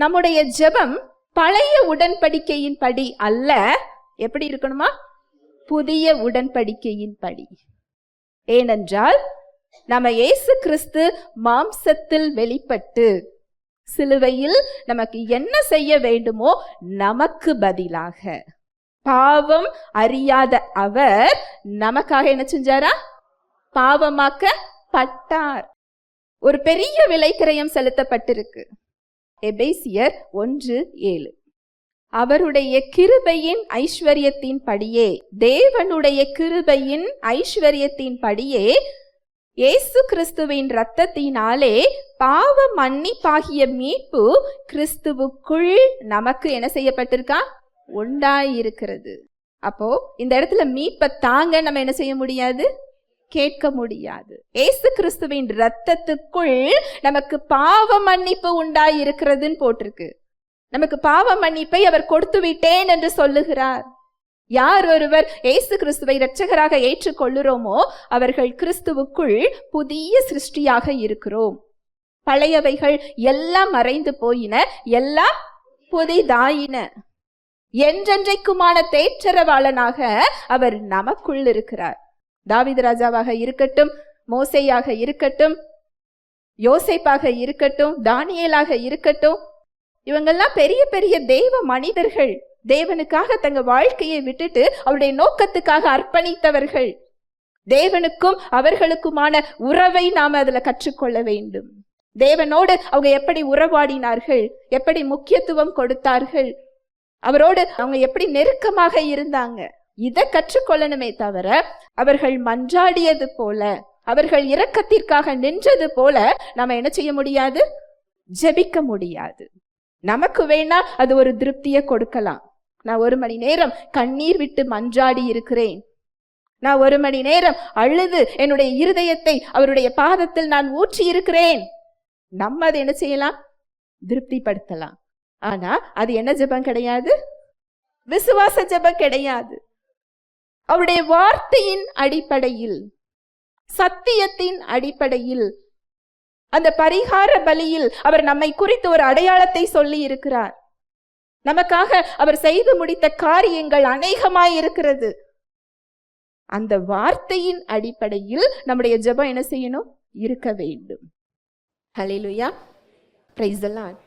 நம்முடைய ஜெபம் பழைய உடன்படிக்கையின் படி அல்ல. எப்படி இருக்கணுமா? புதிய உடன்படிக்கையின் படி. ஏனென்றால் நம்ம இயேசு கிறிஸ்து மாம்சத்தில் வெளிப்பட்டு சிலுவையில் நமக்கு என்ன செய்ய வேண்டுமோ நமக்கு பதிலாக, பாவம் அறியாத அவர் நமக்காக என்ன செஞ்சாரா? பாவமாக்கப்பட்டார். ஒரு பெரிய விலைக்கிரயம் செலுத்தப்பட்டிருக்கு. எபேசியர் 1:7. அவருடைய கிருபையின் ஐஸ்வர்யத்தின் படியே, தேவனுடைய கிருபையின் ஐஸ்வர்யத்தின் படியே இயேசு கிறிஸ்துவின் இரத்தத்தினாலே பாவ மன்னிப்பாகிய மீட்பு கிறிஸ்துவுக்குள் நமக்கு என்ன செய்யப்பட்டிருக்கா? உண்டாயிருக்கிறது. அப்போ இந்த இடத்துல மீட்பை தாங்க நம்ம என்ன செய்ய முடியாது? கேட்க முடியாது. இயேசு கிறிஸ்துவின் இரத்தத்துக்குள் நமக்கு பாவ மன்னிப்பு உண்டாயிருக்கிறதுன்னு போட்டிருக்கு. நமக்கு பாவ மன்னிப்பை அவர் கொடுத்து விட்டேன் என்று சொல்லுகிறார். யார் ஒருவர் இயேசு கிறிஸ்துவை இரட்சகராக ஏற்றுக்கொள்ளுறோமோ அவர்கள் கிறிஸ்துவுக்குள் புதிய சிருஷ்டியாக இருக்கிறோம். பழையவைகள் எல்லாம் மறைந்து போயின, எல்லாம் புதிதாயின. என்றென்றைக்குமான தேற்றரவாளனாக அவர் நமக்குள் இருக்கிறார். தாவீது ராஜாவாக இருக்கட்டும், மோசேயாக இருக்கட்டும், யோசேப்பாக இருக்கட்டும், தானியேலாக இருக்கட்டும், இவங்கெல்லாம் பெரிய பெரிய தேவ மனிதர்கள். தேவனுக்காக தங்க வாழ்க்கையை விட்டுட்டு அவருடைய நோக்கத்துக்காக அர்ப்பணித்தவர்கள். தேவனுக்கும் அவர்களுக்குமான உறவை நாம அதுல கற்றுக்கொள்ள வேண்டும். தேவனோடு அவங்க எப்படி உறவாடினார்கள், எப்படி முக்கியத்துவம் கொடுத்தார்கள், அவரோடு அவங்க எப்படி நெருக்கமாக இருந்தாங்க, இதை கற்றுக்கொள்ளணுமே தவிர அவர்கள் மன்றாடியது போல, அவர்கள் இரக்கத்திற்காக நின்றது போல நாம என்ன செய்ய முடியாது? ஜெபிக்க முடியாது. நமக்கு வேணா அது ஒரு திருப்தியை கொடுக்கலாம். நான் 1 மணி நேரம் கண்ணீர் விட்டு மன்றாடி இருக்கிறேன், நான் 1 மணி நேரம் அழுது என்னுடைய இருதயத்தை அவருடைய பாதத்தில் நான் ஊற்றி இருக்கிறேன். நம்ம அதை என்ன செய்யலாம்? திருப்திப்படுத்தலாம். ஆனா அது என்ன ஜெபம் கிடையாது? விசுவாச ஜெபம் கிடையாது. அவருடைய வார்த்தையின் அடிப்படையில், சத்தியத்தின் அடிப்படையில், அந்த பரிகார பலியில் அவர் நம்மை குறித்து ஒரு அடையாளத்தை சொல்லி இருக்கிறார். நமக்காக அவர் செய்து முடித்த காரியங்கள் அநேகமாய் இருக்கிறது. அந்த வார்த்தையின் அடிப்படையில் நம்முடைய ஜெபம் என்ன செய்யணும்? இருக்க வேண்டும். ஹல்லேலூயா, பிரைஸ் தி லார்ட்.